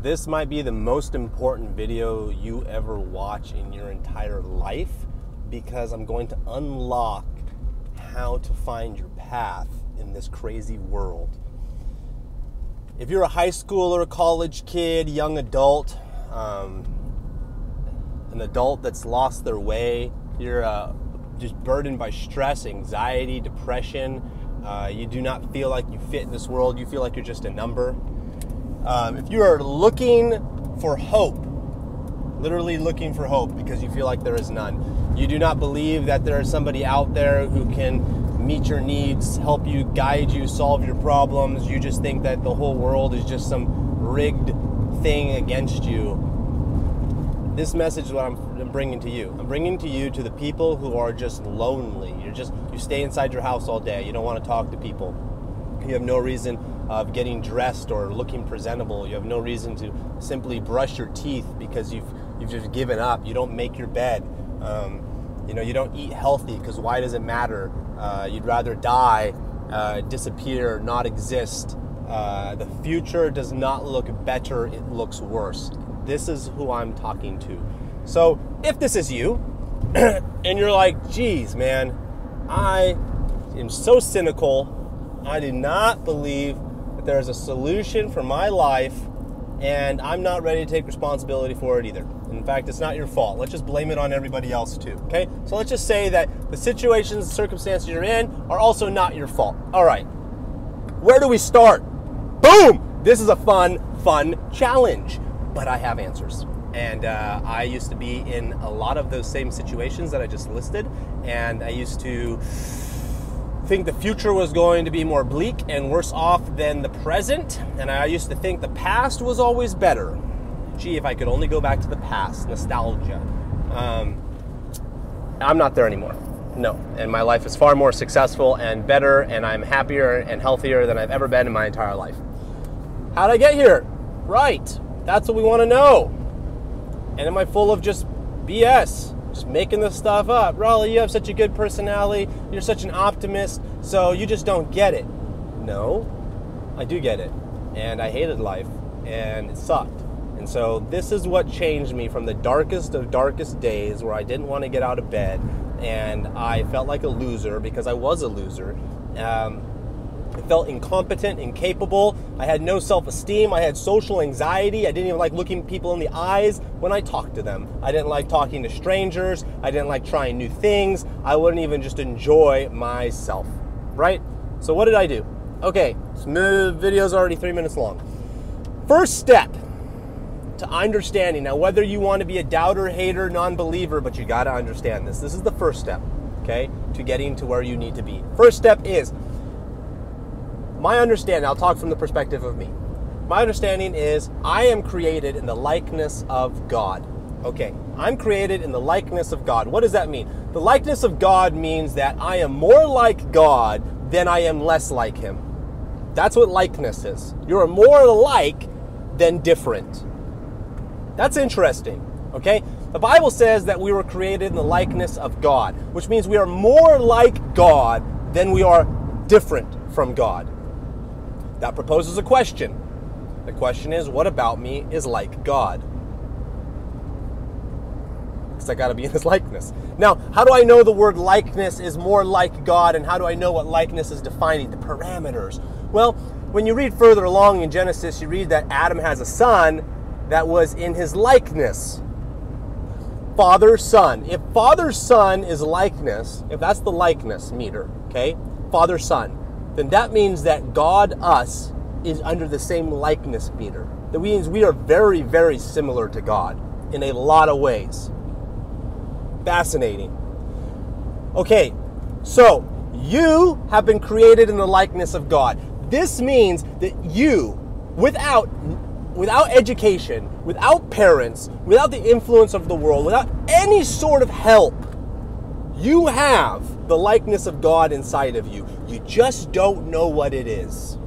This might be the most important video you ever watch in your entire life, because I'm going to unlock how to find your path in this crazy world. If you're a high schooler, college kid, young adult, an adult that's lost their way, you're just burdened by stress, anxiety, depression, you do not feel like you fit in this world, you feel like you're just a number. If you are looking for hope, literally looking for hope because you feel like there is none, you do not believe that there is somebody out there who can meet your needs, help you, guide you, solve your problems, you just think that the whole world is just some rigged thing against you, this message is what I'm bringing to you. I'm bringing to you to the people who are just lonely. You stay inside your house all day. You don't want to talk to people. You have no reason of getting dressed or looking presentable. You have no reason to simply brush your teeth because you've just given up. You don't make your bed. You don't eat healthy because why does it matter? You'd rather die, disappear, not exist. The future does not look better, it looks worse. This is who I'm talking to. So if this is you, and you're like, geez, man, I am so cynical, I do not believe that there is a solution for my life, and I'm not ready to take responsibility for it either. In fact, it's not your fault. Let's just blame it on everybody else too, okay? So let's just say that the situations and circumstances you're in are also not your fault. All right, where do we start? Boom! This is a fun challenge, but I have answers. And I used to be in a lot of those same situations that I just listed, and I used to think the future was going to be more bleak and worse off than the present, and I used to think the past was always better. Gee, if I could only go back to the past, nostalgia. I'm not there anymore. No, and my life is far more successful and better, and I'm happier and healthier than I've ever been in my entire life. How'd I get here? Right, that's what we want to know. And am I full of just BS? Just making this stuff up? Raleigh, you have such a good personality, you're such an optimist, so you just don't get it. No, I do get it. And I hated life, and it sucked. And so this is what changed me from the darkest of darkest days where I didn't want to get out of bed, and I felt like a loser because I was a loser. I felt incompetent, incapable. I had no self-esteem. I had social anxiety. I didn't even like looking people in the eyes when I talked to them. I didn't like talking to strangers. I didn't like trying new things. I wouldn't even just enjoy myself, right? So what did I do? Okay, this video's already 3 minutes long. First step to understanding. Now, whether you want to be a doubter, hater, non-believer, but you got to understand this. This is the first step, okay, to getting to where you need to be. First step is my understanding. I'll talk from the perspective of me. My understanding is I am created in the likeness of God. Okay, I'm created in the likeness of God. What does that mean? The likeness of God means that I am more like God than I am less like Him. That's what likeness is. You're more like than different. That's interesting, okay? The Bible says that we were created in the likeness of God, which means we are more like God than we are different from God. That proposes a question. The question is, what about me is like God? Because I got to be in His likeness. Now, how do I know the word likeness is more like God, and how do I know what likeness is defining, the parameters? Well, when you read further along in Genesis, you read that Adam has a son that was in his likeness. Father, son. If father, son is likeness, if that's the likeness meter, okay, father, son, then that means that God, us, is under the same likeness meter. That means we are very, very similar to God in a lot of ways. Fascinating. Okay, so you have been created in the likeness of God. This means that you, without education, without parents, without the influence of the world, without any sort of help, you have the likeness of God inside of you. You just don't know what it is.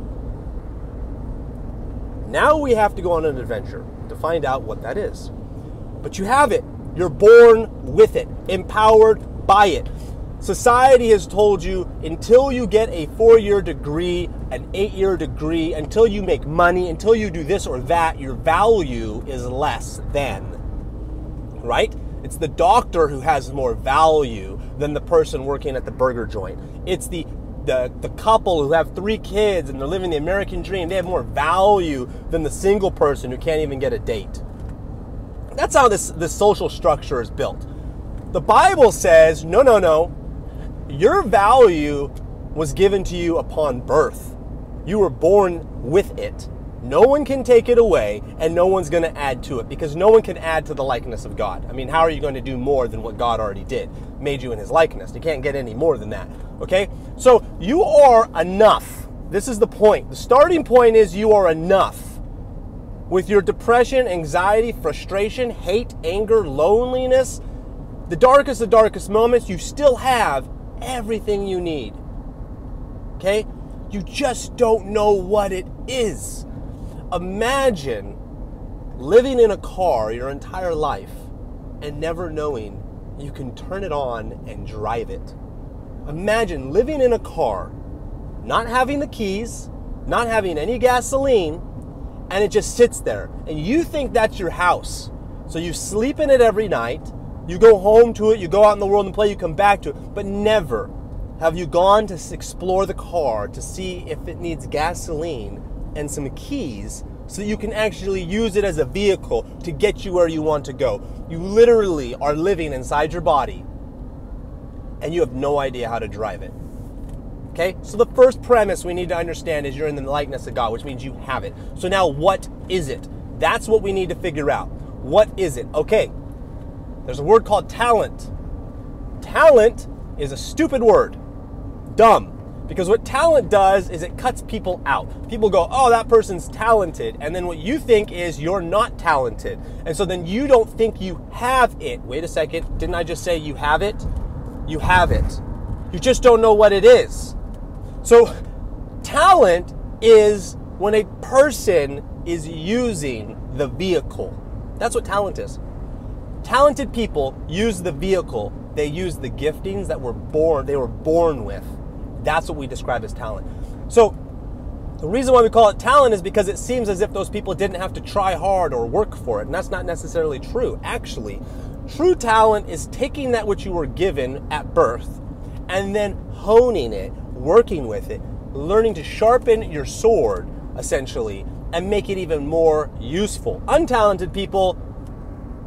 Now we have to go on an adventure to find out what that is. But you have it. You're born with it, empowered by it. Society has told you until you get a 4-year degree, an 8-year degree, until you make money, until you do this or that, your value is less than, right? It's the doctor who has more value than the person working at the burger joint. It's the couple who have 3 kids and they're living the American dream. They have more value than the single person who can't even get a date. That's how this social structure is built. The Bible says, no. Your value was given to you upon birth. You were born with it. No one can take it away, and no one's going to add to it, because no one can add to the likeness of God. I mean, how are you going to do more than what God already did? Made you in his likeness. You can't get any more than that, okay? So you are enough. This is the point. The starting point is you are enough. With your depression, anxiety, frustration, hate, anger, loneliness, the darkest moments, you still have everything you need, okay? You just don't know what it is. Imagine living in a car your entire life and never knowing you can turn it on and drive it. Imagine living in a car, not having the keys, not having any gasoline, and it just sits there. And you think that's your house. So you sleep in it every night, you go home to it, you go out in the world and play, you come back to it, but never have you gone to explore the car to see if it needs gasoline and some keys so that you can actually use it as a vehicle to get you where you want to go. You literally are living inside your body and you have no idea how to drive it. Okay? So the first premise we need to understand is you're in the likeness of God, which means you have it. So now what is it? That's what we need to figure out. What is it? Okay. There's a word called talent. Talent is a stupid word. Dumb. Because what talent does is it cuts people out. People go, oh, that person's talented. And then what you think is you're not talented. And so then you don't think you have it. Wait a second. Didn't I just say you have it? You have it. You just don't know what it is. So talent is when a person is using the vehicle. That's what talent is. Talented people use the vehicle. They use the giftings that they were born with. That's what we describe as talent. So the reason why we call it talent is because it seems as if those people didn't have to try hard or work for it. And that's not necessarily true. Actually, true talent is taking that which you were given at birth and then honing it, working with it, learning to sharpen your sword, essentially, and make it even more useful. Untalented people,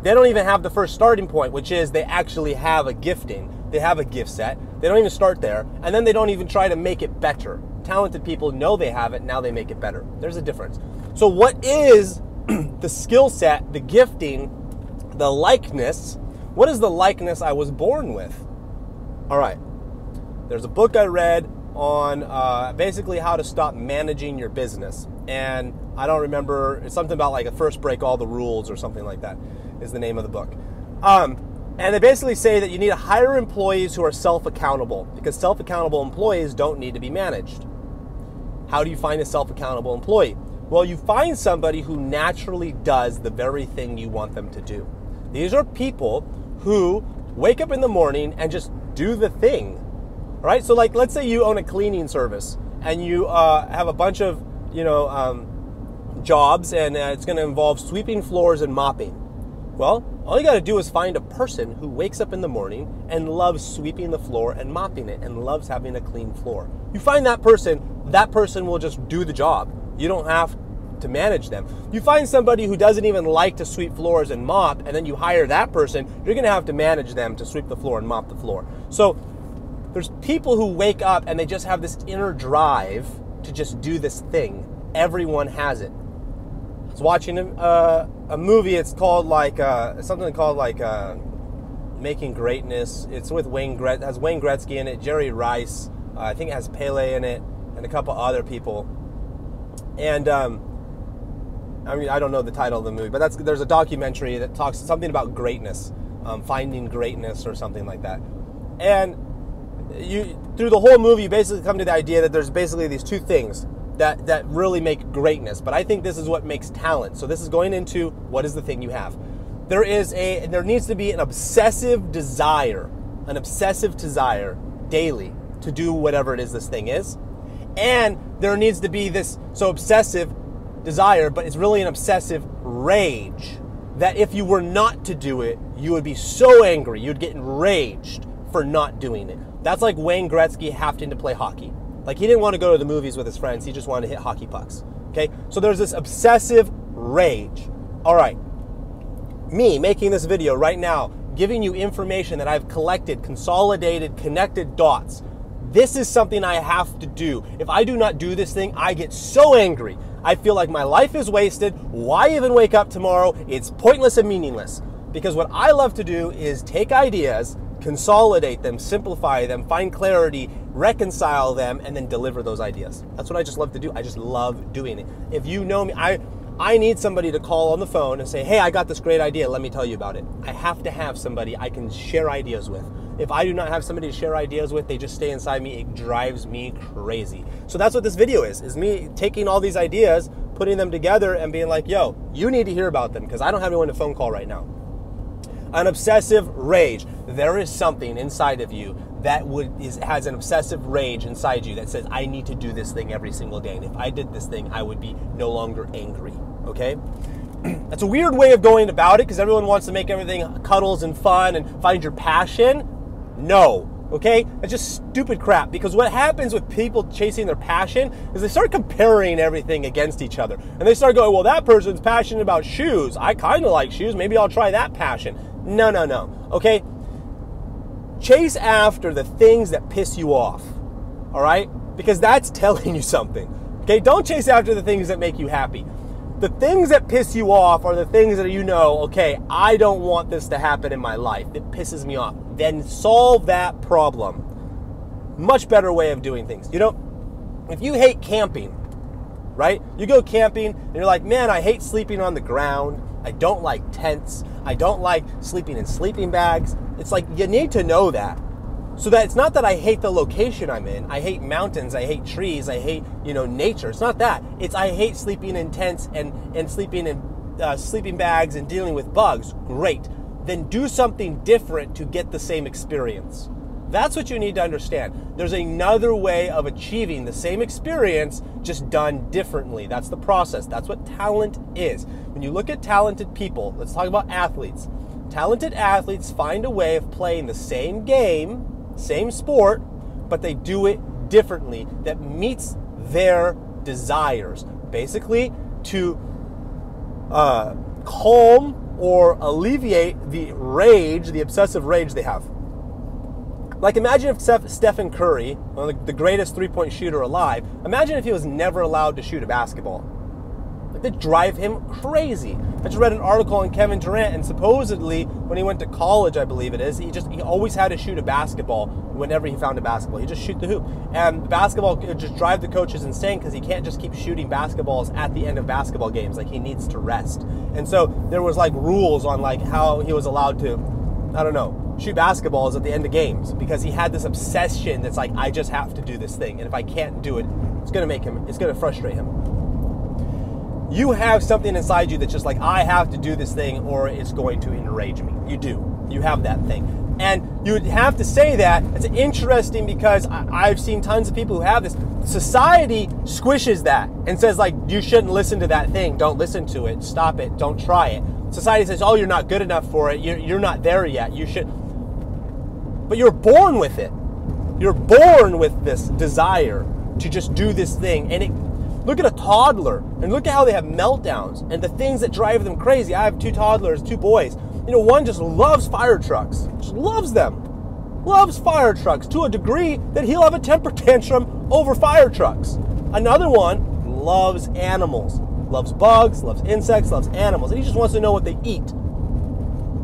they don't even have the first starting point, which is they actually have a gifting. They have a gift set. They don't even start there. And then they don't even try to make it better. Talented people know they have it. Now they make it better. There's a difference. So what is the skill set, the gifting, the likeness? What is the likeness I was born with? All right. There's a book I read on basically how to stop managing your business. And I don't remember. It's something about like first break all the rules or something like that is the name of the book. And they basically say that you need to hire employees who are self-accountable because self-accountable employees don't need to be managed. How do you find a self-accountable employee? Well, you find somebody who naturally does the very thing you want them to do. These are people who wake up in the morning and just do the thing, right? So like, let's say you own a cleaning service and you have a bunch of, jobs and it's going to involve sweeping floors and mopping. Well, all you got to do is find a person who wakes up in the morning and loves sweeping the floor and mopping it and loves having a clean floor. You find that person will just do the job. You don't have to manage them. You find somebody who doesn't even like to sweep floors and mop, and then you hire that person, you're going to have to manage them to sweep the floor and mop the floor. So there's people who wake up and they just have this inner drive to just do this thing. Everyone has it. I was watching a movie. It's called something called Making Greatness. It's with has Wayne Gretzky in it, Jerry Rice. I think it has Pele in it, and a couple other people. And I don't know the title of the movie, but there's a documentary that talks something about greatness, finding greatness or something like that. And through the whole movie, you basically come to the idea that there's basically these two things that really make greatness. But I think this is what makes talent. So this is going into what is the thing you have. There needs to be an obsessive desire daily to do whatever it is this thing is. And there needs to be this obsessive desire, but it's really an obsessive rage that if you were not to do it, you would be so angry, you'd get enraged for not doing it. That's like Wayne Gretzky having to play hockey. Like, he didn't want to go to the movies with his friends, he just wanted to hit hockey pucks. Okay, so there's this obsessive rage. All right, me making this video right now, giving you information that I've collected, consolidated, connected dots. This is something I have to do. If I do not do this thing, I get so angry. I feel like my life is wasted. Why even wake up tomorrow? It's pointless and meaningless. Because what I love to do is take ideas, consolidate them, simplify them, find clarity, reconcile them, and then deliver those ideas. That's what I just love to do. I just love doing it. If you know me, I need somebody to call on the phone and say, hey, I got this great idea, let me tell you about it. I have to have somebody I can share ideas with. If I do not have somebody to share ideas with, they just stay inside me. It drives me crazy. So that's what this video is me taking all these ideas, putting them together and being like, yo, you need to hear about them because I don't have anyone to phone call right now. An obsessive rage. There is something inside of you that has an obsessive rage inside you that says, I need to do this thing every single day. And if I did this thing, I would be no longer angry, okay? That's a weird way of going about it because everyone wants to make everything cuddles and fun and find your passion. No, okay? It's just stupid crap because what happens with people chasing their passion is they start comparing everything against each other. And they start going, well, that person's passionate about shoes. I kind of like shoes. Maybe I'll try that passion. No, okay? Chase after the things that piss you off, all right? Because that's telling you something, okay? Don't chase after the things that make you happy. The things that piss you off are the things that you know, okay, I don't want this to happen in my life. It pisses me off. Then solve that problem. Much better way of doing things. You know, if you hate camping, right? You go camping and you're like, man, I hate sleeping on the ground. I don't like tents. I don't like sleeping in sleeping bags. It's like you need to know that. So that it's not that I hate the location I'm in. I hate mountains. I hate trees. I hate, nature. It's not that. It's I hate sleeping in tents and sleeping in sleeping bags and dealing with bugs. Great. Then do something different to get the same experience. That's what you need to understand. There's another way of achieving the same experience, just done differently. That's the process. That's what talent is. When you look at talented people, let's talk about athletes. Talented athletes find a way of playing the same game, same sport, but they do it differently that meets their desires. Basically, to calm or alleviate the rage, the obsessive rage they have. Like, imagine if Stephen Curry, one of the greatest three-point shooter alive, imagine if he was never allowed to shoot a basketball. Like, that'd drive him crazy. I just read an article on Kevin Durant, and supposedly, when he went to college, I believe it is, he always had to shoot a basketball whenever he found a basketball. He'd just shoot the hoop. And the basketball would just drive the coaches insane because he can't just keep shooting basketballs at the end of basketball games. Like, he needs to rest. And so there was, like, rules on, like, how he was allowed to, I don't know, shoot basketballs at the end of games because he had this obsession that's like, I just have to do this thing. And if I can't do it, it's going to frustrate him. You have something inside you that's just like, I have to do this thing or it's going to enrage me. You do. You have that thing. And you would have to say that. It's interesting because I've seen tons of people who have this. Society squishes that and says, like, you shouldn't listen to that thing. Don't listen to it. Stop it. Don't try it. Society says, oh, you're not good enough for it. You're not there yet. You should. But you're born with it. You're born with this desire to just do this thing. And look at a toddler and look at how they have meltdowns and the things that drive them crazy. I have two toddlers, two boys. One just loves fire trucks. Just loves them. Loves fire trucks to a degree that he'll have a temper tantrum over fire trucks. Another one loves animals. Loves bugs, loves insects, loves animals. And he just wants to know what they eat.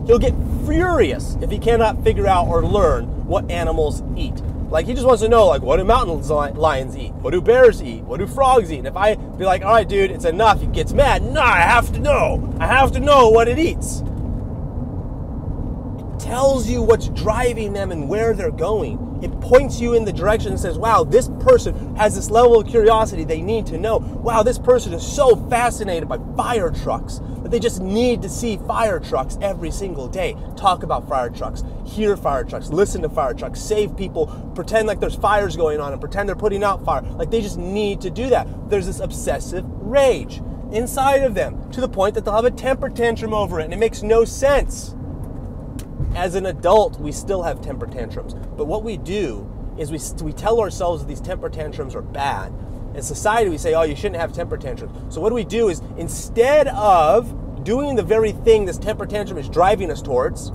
He'll get furious if he cannot figure out or learn what animals eat. Like, he just wants to know, like, what do mountain lions eat? What do bears eat? What do frogs eat? And if I be like, all right, dude, it's enough, he gets mad. No, I have to know. I have to know what it eats. tells you what's driving them and where they're going. It points you in the direction and says, wow, this person has this level of curiosity they need to know. Wow, this person is so fascinated by fire trucks that they just need to see fire trucks every single day. Talk about fire trucks, hear fire trucks, listen to fire trucks, save people, pretend like there's fires going on and pretend they're putting out fire. Like they just need to do that. There's this obsessive rage inside of them to the point that they'll have a temper tantrum over it, and it makes no sense. As an adult, we still have temper tantrums. But what we do is we tell ourselves that these temper tantrums are bad. In society, we say, oh, you shouldn't have temper tantrums. So what we do is, instead of doing the very thing this temper tantrum is driving us towards,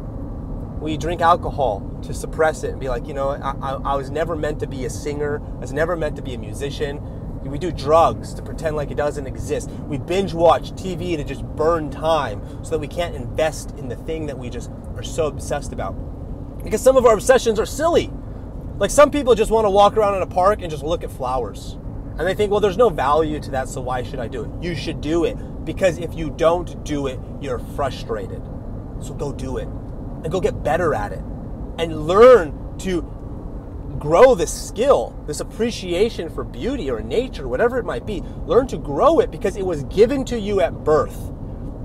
we drink alcohol to suppress it and be like, you know, I was never meant to be a singer. I was never meant to be a musician. We do drugs to pretend like it doesn't exist. We binge watch TV to just burn time so that we can't invest in the thing that we just are so obsessed about. Because some of our obsessions are silly. Like some people just want to walk around in a park and just look at flowers. And they think, well, there's no value to that, so why should I do it? You should do it, because if you don't do it, you're frustrated. So go do it and go get better at it and learn to grow this skill, this appreciation for beauty or nature, whatever it might be. Learn to grow it because it was given to you at birth,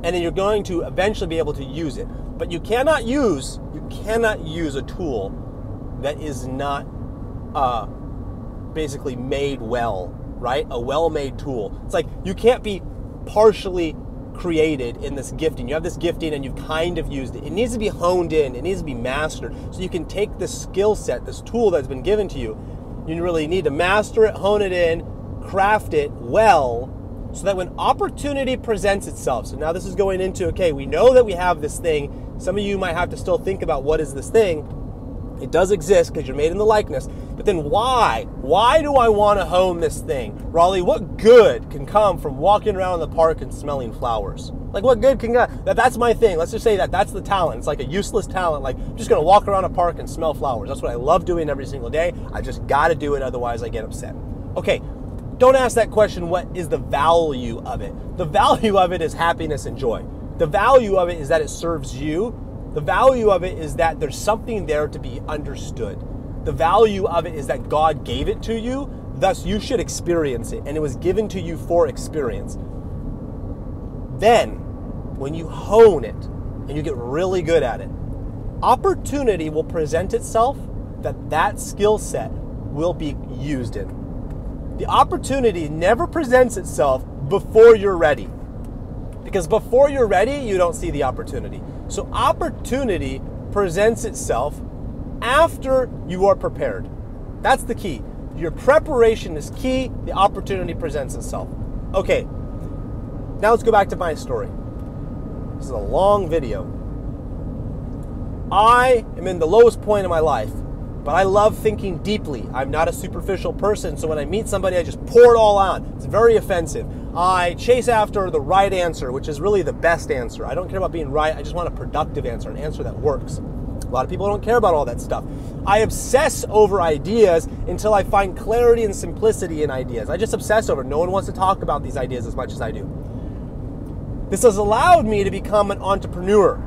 and then you're going to eventually be able to use it. But you cannot use a tool that is not basically made well, right? A well-made tool. It's like you can't be partially created in this gifting. You have this gifting and you've kind of used it. It needs to be honed in. It needs to be mastered. So you can take this skill set, this tool that's been given to you. You really need to master it, hone it in, craft it well, so that when opportunity presents itself. So now this is going into, okay, we know that we have this thing. Some of you might have to still think about, what is this thing? It does exist because you're made in the likeness. But then why? Why do I want to hone this thing? Raleigh, what good can come from walking around the park and smelling flowers? Like, what good can come? That's my thing. Let's just say that's the talent. It's like a useless talent. Like, I'm just going to walk around a park and smell flowers. That's what I love doing every single day. I just got to do it. Otherwise, I get upset. Okay, don't ask that question, what is the value of it? The value of it is happiness and joy. The value of it is that it serves you. The value of it is that there's something there to be understood. The value of it is that God gave it to you, thus you should experience it, and it was given to you for experience. Then, when you hone it and you get really good at it, opportunity will present itself that skill set will be used in. The opportunity never presents itself before you're ready. Because before you're ready, you don't see the opportunity. So opportunity presents itself after you are prepared. That's the key. Your preparation is key. The opportunity presents itself. Okay, now let's go back to my story. This is a long video. I am in the lowest point of my life, but I love thinking deeply. I'm not a superficial person, so when I meet somebody, I just pour it all on. It's very offensive. I chase after the right answer, which is really the best answer. I don't care about being right. I just want a productive answer, an answer that works. A lot of people don't care about all that stuff. I obsess over ideas until I find clarity and simplicity in ideas. I just obsess over it. No one wants to talk about these ideas as much as I do. This has allowed me to become an entrepreneur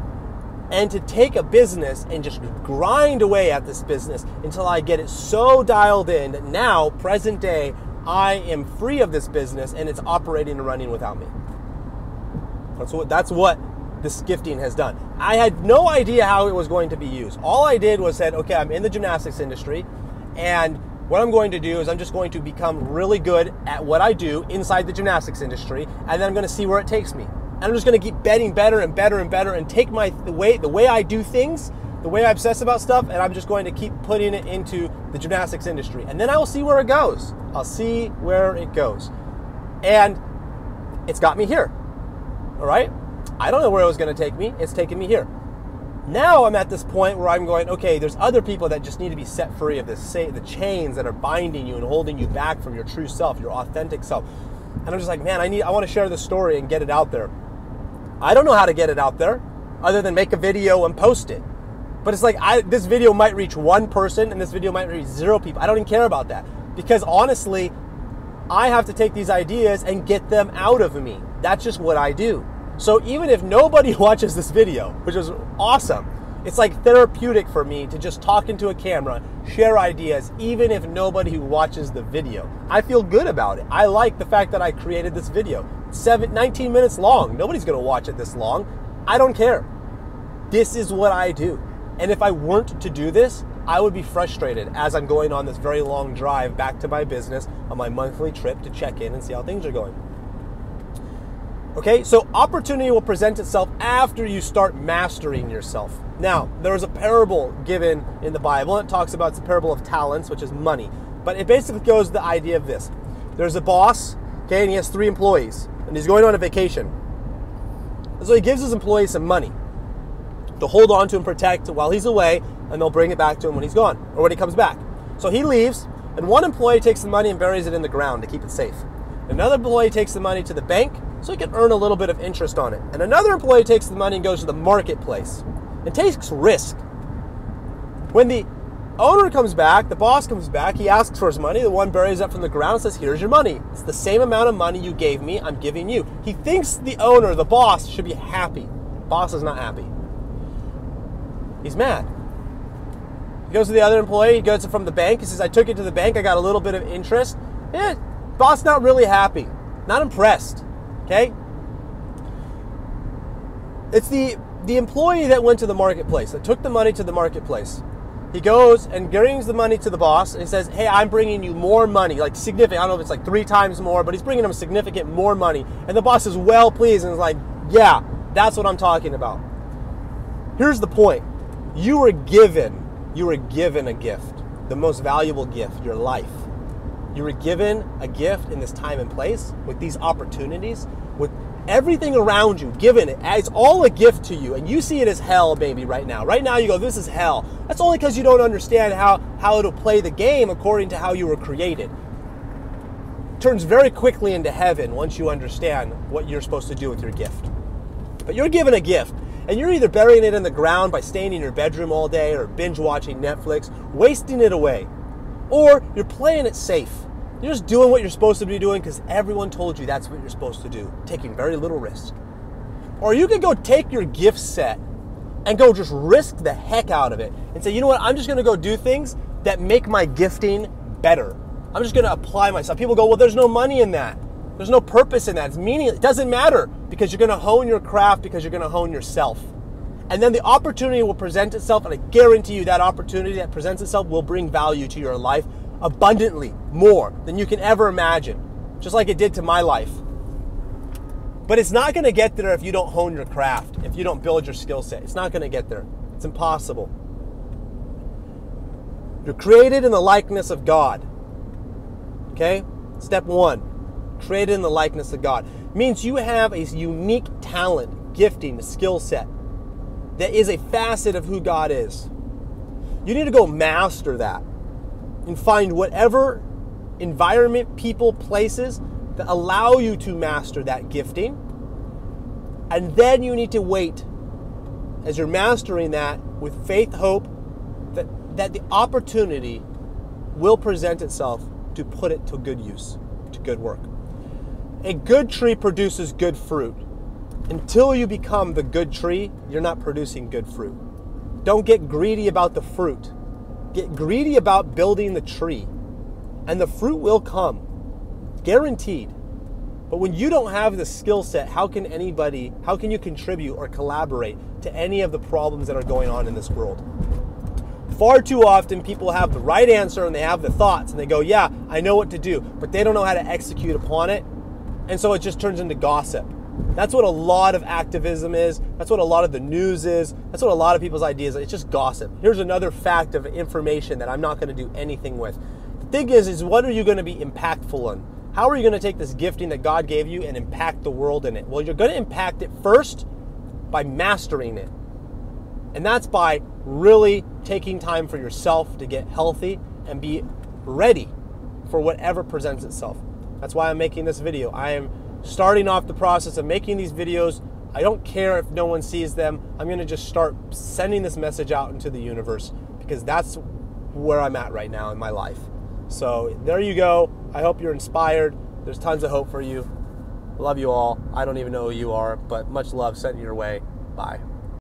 and to take a business and just grind away at this business until I get it so dialed in that now, present day, I am free of this business and it's operating and running without me. That's what this gifting has done. I had no idea how it was going to be used. All I did was said, okay, I'm in the gymnastics industry, and what I'm going to do is I'm just going to become really good at what I do inside the gymnastics industry, and then I'm going to see where it takes me. And I'm just going to keep betting better and better and better and take the way I do things, the way I obsess about stuff, and I'm just going to keep putting it into the gymnastics industry. And then I will see where it goes. I'll see where it goes. And it's got me here. All right? I don't know where it was going to take me. It's taken me here. Now I'm at this point where I'm going, okay, there's other people that just need to be set free of this, say, the chains that are binding you and holding you back from your true self, your authentic self. And I'm just like, man, I want to share this story and get it out there. I don't know how to get it out there other than make a video and post it. But it's like, this video might reach one person and this video might reach 0 people. I don't even care about that. Because honestly, I have to take these ideas and get them out of me. That's just what I do. So even if nobody watches this video, which is awesome, It's like therapeutic for me to just talk into a camera, share ideas, even if nobody who watches the video. I feel good about it. I like the fact that I created this video. 19 minutes long. Nobody's going to watch it this long. I don't care. This is what I do. And if I weren't to do this, I would be frustrated as I'm going on this very long drive back to my business on my monthly trip to check in and see how things are going. Okay, so opportunity will present itself after you start mastering yourself. Now, there's a parable given in the Bible, and it talks about the parable of talents, which is money. But it basically goes to the idea of this. There's a boss, okay, and he has 3 employees, and he's going on a vacation. And so he gives his employees some money to hold on to and protect while he's away, and they'll bring it back to him when he's gone, or when he comes back. So he leaves, and one employee takes the money and buries it in the ground to keep it safe. Another employee takes the money to the bank so he can earn a little bit of interest on it. And another employee takes the money and goes to the marketplace and takes risk. When the owner comes back, the boss comes back, he asks for his money, the one buries it from the ground and says, here's your money. It's the same amount of money you gave me, I'm giving you. He thinks the owner, the boss, should be happy. Boss is not happy. He's mad. He goes to the other employee, he goes from the bank, he says, I took it to the bank, I got a little bit of interest. Boss not really happy, not impressed, okay? It's the employee that went to the marketplace, that took the money to the marketplace. He goes and brings the money to the boss and he says, hey, I'm bringing you more money, like significant, I don't know if it's like 3 times more, but he's bringing him significant more money. And the boss is well pleased and is like, yeah, that's what I'm talking about. Here's the point. You were given a gift, the most valuable gift, your life. You were given a gift in this time and place with these opportunities, with everything around you, given it. It's all a gift to you, and you see it as hell maybe right now. Right now you go, this is hell. That's only because you don't understand how it'll play the game according to how you were created. It turns very quickly into heaven once you understand what you're supposed to do with your gift. But you're given a gift, and you're either burying it in the ground by staying in your bedroom all day or binge watching Netflix, wasting it away, or you're playing it safe. You're just doing what you're supposed to be doing because everyone told you that's what you're supposed to do, taking very little risk. Or you could go take your gift set and go just risk the heck out of it and say, you know what, I'm just going to go do things that make my gifting better. I'm just going to apply myself. People go, well, there's no money in that. There's no purpose in that. It's meaningless. It doesn't matter because you're going to hone your craft, because you're going to hone yourself. And then the opportunity will present itself, and I guarantee you that opportunity that presents itself will bring value to your life abundantly more than you can ever imagine, just like it did to my life. But it's not going to get there if you don't hone your craft, if you don't build your skill set. It's not going to get there. It's impossible. You're created in the likeness of God. Okay? Step 1, created in the likeness of God. Means you have a unique talent, gifting, skill set that is a facet of who God is. You need to go master that and find whatever environment, people, places that allow you to master that gifting. And then you need to wait as you're mastering that with faith, hope, that the opportunity will present itself to put it to good use, to good work. A good tree produces good fruit. Until you become the good tree, you're not producing good fruit. Don't get greedy about the fruit. Get greedy about building the tree, and the fruit will come, guaranteed. But when you don't have the skill set, how can you contribute or collaborate to any of the problems that are going on in this world? Far too often people have the right answer and they have the thoughts and they go, yeah, I know what to do, but they don't know how to execute upon it. And so it just turns into gossip. That's what a lot of activism is. That's what a lot of the news is. That's what a lot of people's ideas are. It's just gossip. Here's another fact of information that I'm not going to do anything with. The thing is what are you going to be impactful on? How are you going to take this gifting that God gave you and impact the world in it? Well, you're going to impact it first by mastering it. And that's by really taking time for yourself to get healthy and be ready for whatever presents itself. That's why I'm making this video. I am starting off the process of making these videos. I don't care if no one sees them. I'm going to just start sending this message out into the universe because that's where I'm at right now in my life. So there you go. I hope you're inspired. There's tons of hope for you. Love you all. I don't even know who you are, but much love sent your way. Bye.